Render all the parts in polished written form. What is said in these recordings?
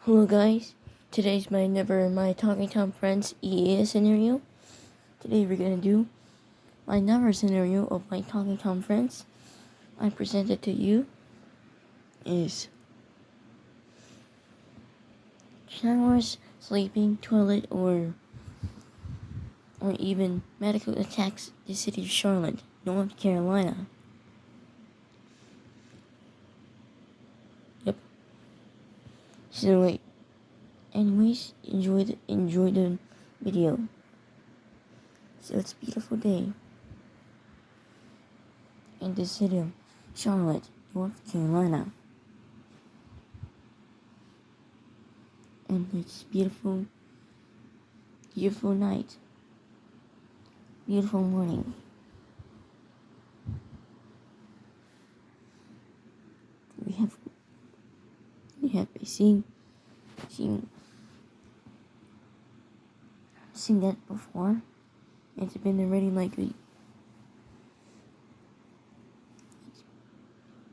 Hello guys, today's my Talking Tom Friends EAS scenario. Today we're gonna do my never scenario of my Talking Tom Friends. I presented to you is showers, sleeping, toilet, or even medical attacks the city of Charlotte, North Carolina. Yep. So wait. Anyways, enjoy the video. So it's a beautiful day in the city of Charlotte, North Carolina. And it's beautiful night, beautiful morning. We have seen that before. It's been already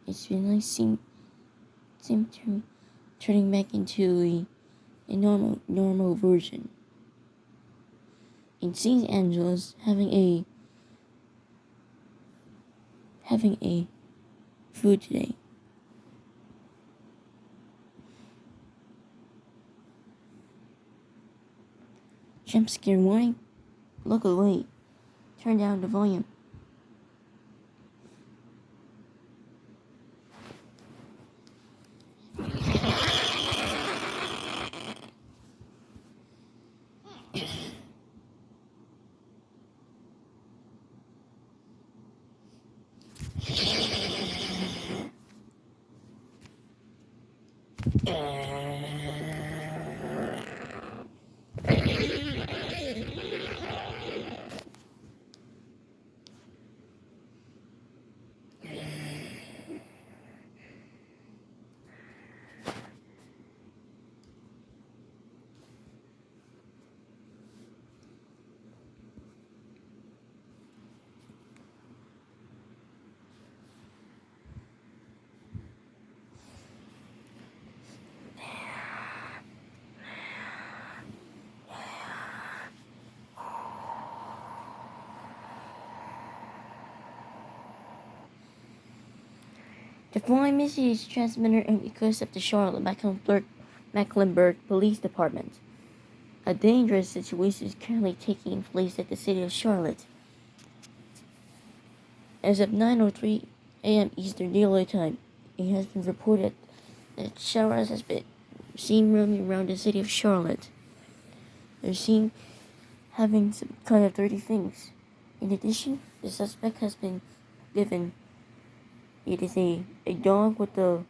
it's been like turning back into a normal version. In St. Angeles having a food today. Jump scare warning. Look away. Turn down the volume. The following message is transmitted on the coast of the Charlotte Mecklenburg Police Department. A dangerous situation is currently taking place at the city of Charlotte. As of 9:03 a.m. Eastern Daylight Time, it has been reported that showers has been seen roaming around the city of Charlotte. They're seen having some kind of dirty things. In addition, the suspect has been given. It is a dog with the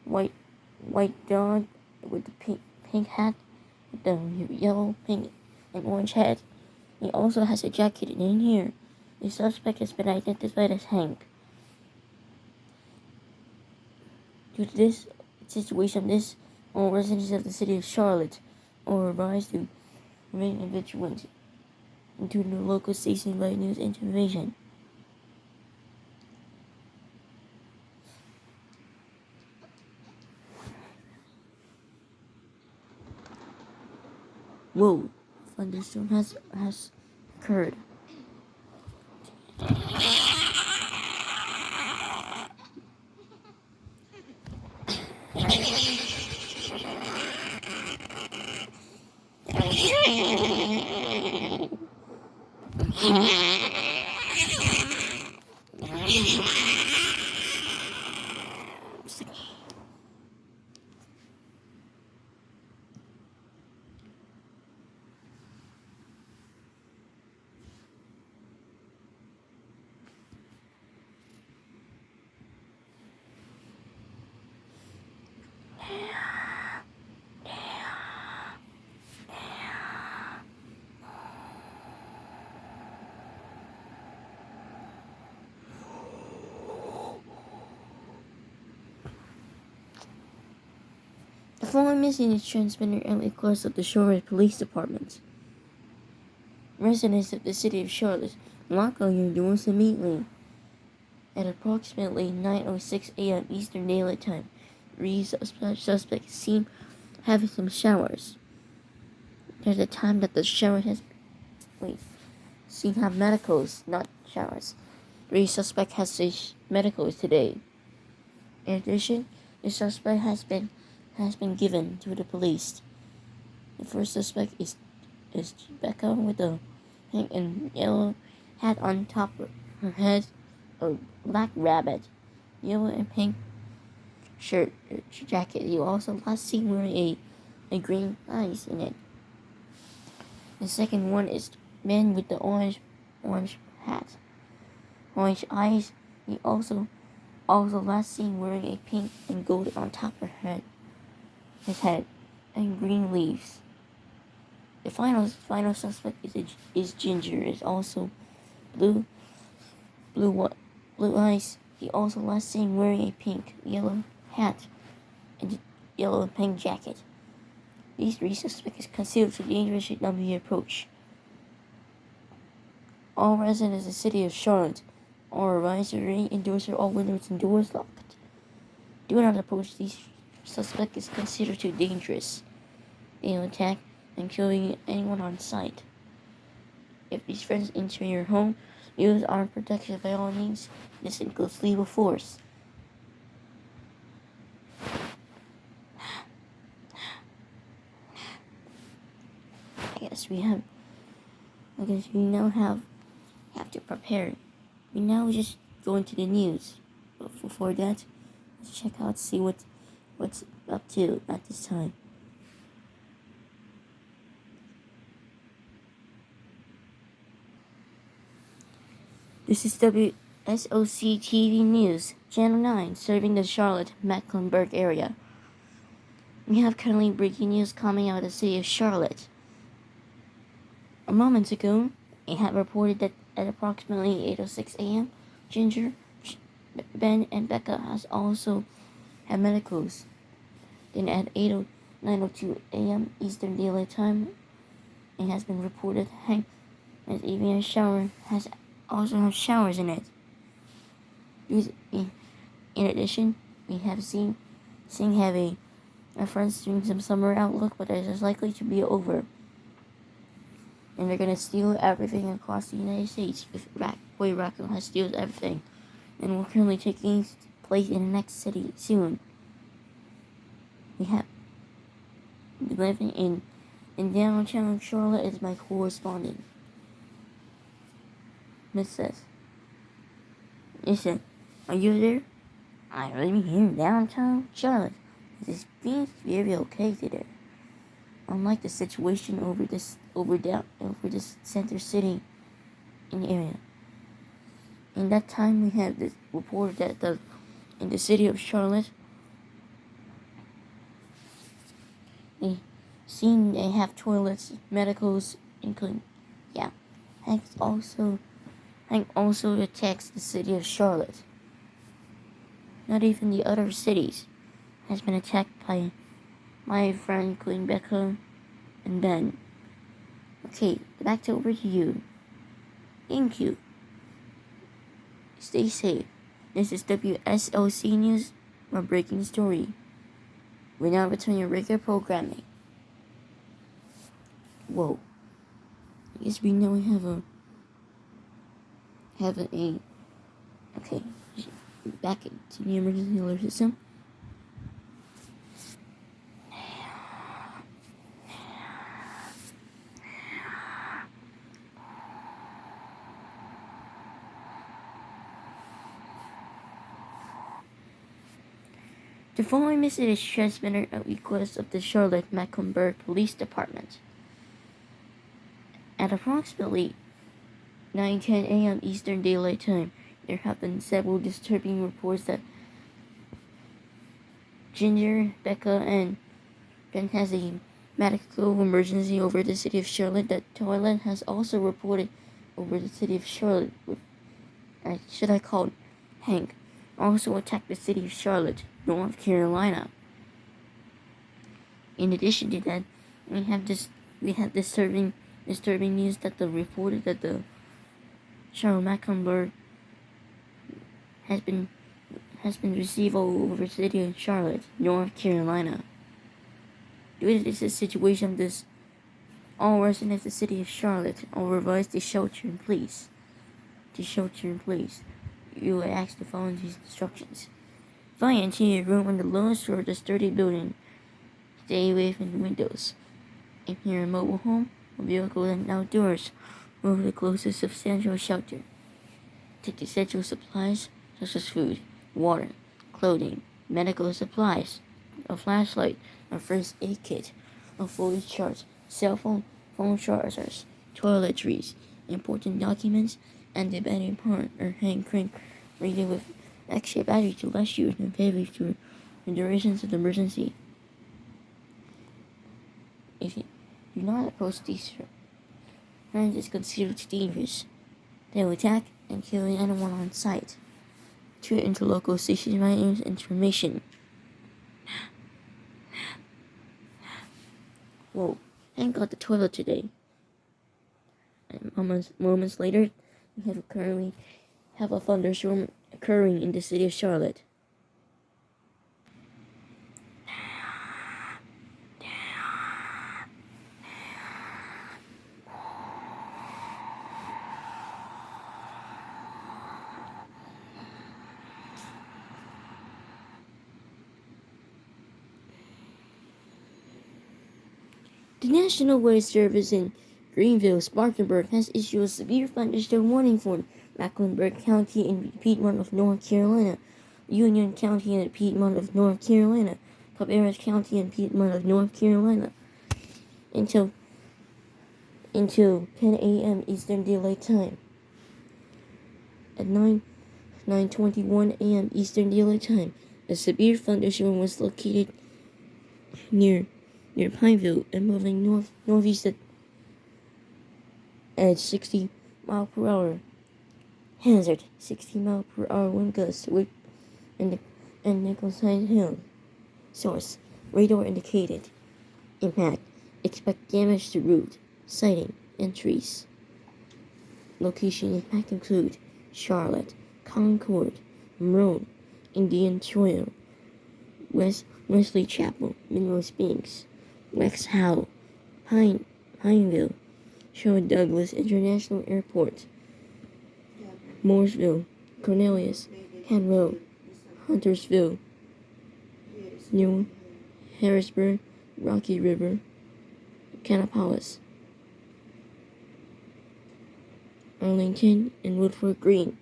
white dog with the pink hat, with the yellow, pink, and orange hat. He also has a jacket in here. The suspect has been identified as Hank. Due to this situation, all residents of the city of Charlotte are advised to remain vigilant and to the local station by news information. Whoa! Thunderstorm has occurred. The following message is transmitted on the course of the Charlotte Police Department. Residents of the city of Charlotte, lock on your doors immediately. At approximately 9:06 a.m. Eastern Daylight Time, three suspects seen having some showers. There's a time that the shower has seen have medicals, not showers. 3 suspect has medicals today. In addition, the suspect has been given to the police. The first suspect is Becca with a pink and yellow hat on top of her head, a black rabbit, yellow and pink shirt jacket. You also last seen wearing a green eyes in it. The second one is man with the orange hat, orange eyes. He also last seen wearing a pink and gold on top of his head, and green leaves. The final suspect is Ginger. Is also blue eyes. He also last seen wearing a pink, yellow hat and yellow and pink jacket. These 3 suspects considered too dangerous should not be approached. All residents of the city of Charlotte are advised to remain indoors with all windows and doors locked. Do not approach these suspects is considered too dangerous. They will attack and kill anyone on sight. If these friends enter your home, use armed protection by all means. This includes lethal force. I guess we now have to prepare. We now just go into the news. But before that, let's check out, see what's up to at this time. This is WSOC TV News, Channel 9, serving the Charlotte-Mecklenburg area. We have currently breaking news coming out of the city of Charlotte. A moment ago, it had reported that at approximately 8:06 a.m., Ginger, Ben, and Becca has also had medicals. Then at 9:02 a.m. Eastern Daylight Time, it has been reported Hank has even a shower has also have showers in it. In addition, we have seen have a friends doing some summer outlook, but it is likely to be over. And they're gonna steal everything across the United States. If Boy Raccoon has steals everything, and will currently taking place in the next city soon. We have living in downtown Charlotte is my correspondent. Mrs. Listen, are you there? I'm living here in downtown Charlotte. This seems very okay today. Unlike the situation over this center city in the area. In that time, we have this report that in the city of Charlotte, they have toilets, medicals, including Hank also attacks the city of Charlotte. Not even the other cities has been attacked by my friend, including Becca and Ben. Okay, back over to you. Thank you. Stay safe. This is WSOC News, our breaking story. We now return your regular programming. Whoa. I guess we now have a okay. Back to the emergency alert system. The following message is transmitted at request of the Charlotte-Mecklenburg Police Department. At approximately 9:10 a.m. Eastern Daylight Time, there have been several disturbing reports that Ginger, Becca, and Ben has a medical emergency over the city of Charlotte. That toilet has also reported over the city of Charlotte. Should I call Hank? Also attacked the city of Charlotte, North Carolina. In addition to that, we have disturbing news that the reported that the Charlotte-Mecklenburg has been received all over the city of Charlotte, North Carolina. Due to this situation, this all residents of the city of Charlotte are advised to shelter in place. To shelter in place, you are asked to follow these instructions. Find an interior room on the lowest floor of the sturdy building. Stay away from the windows. If you're a mobile home or vehicle and outdoors, move to the closest substantial shelter. Take essential supplies such as food, water, clothing, medical supplies, a flashlight, a first aid kit, a fully charged cell phone, phone chargers, toiletries, important documents, and the battery part or hand crank rated with extra battery to last you and pay through the durations of the emergency. If you do not approach these friends, is considered dangerous. They will attack and kill anyone on sight. Tune into local station writings information. Whoa, Hank got the toilet today. And moments later, we currently have a thunderstorm occurring in the city of Charlotte. The National Weather Service in Greenville, Spartanburg has issued a severe thunderstorm warning for Mecklenburg County in the Piedmont of North Carolina, Union County in the Piedmont of North Carolina, Cabarrus County in Piedmont of North Carolina, until 10 a.m. Eastern Daylight Time. At 9:21 a.m. Eastern Daylight Time, a severe thunderstorm was located near Pineville and moving northeast at 60 mile per hour. Hazard 60 mile per hour wind gusts with and Nicholside Hill. Source radar indicated. Impact expect damage to root, siding, and trees. Location impact include Charlotte, Concord, Monroe, Indian Trail, Wesley Chapel, Mineral Springs, Rex Howell, Pineville, Sherwood Douglas International Airport, Mooresville, Cornelius, Cadwell, Huntersville, New Harrisburg, Rocky River, Canopolis, Arlington, and Woodford Green.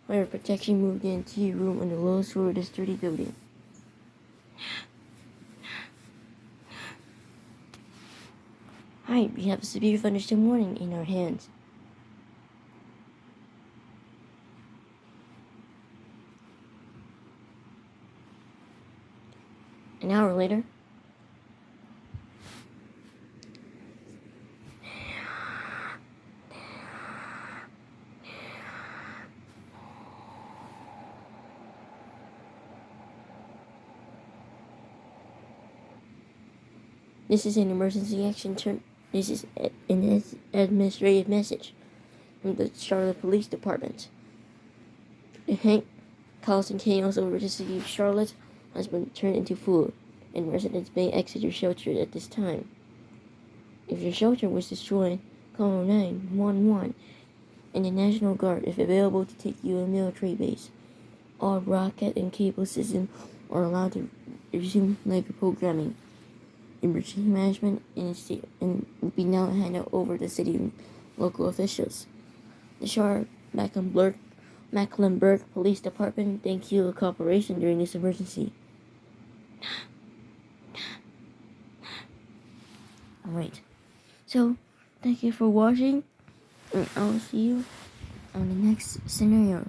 Fire protection moved into your room on the lowest floor of the sturdy building. Hi, we have a severe thunderstorm warning in our hands. An hour later, this is an emergency action term. This is an administrative message from the Charlotte Police Department. The Hank causing chaos over the city of Charlotte has been turned into food, and residents may exit your shelter at this time. If your shelter was destroyed, call 911 and the National Guard if available to take you to a military base. All rocket and cable systems are allowed to resume live programming. Emergency management and will be now handed over to city and local officials. The Charlotte Mecklenburg Police Department thank you for cooperation during this emergency. Alright, so thank you for watching, and I'll see you on the next scenario.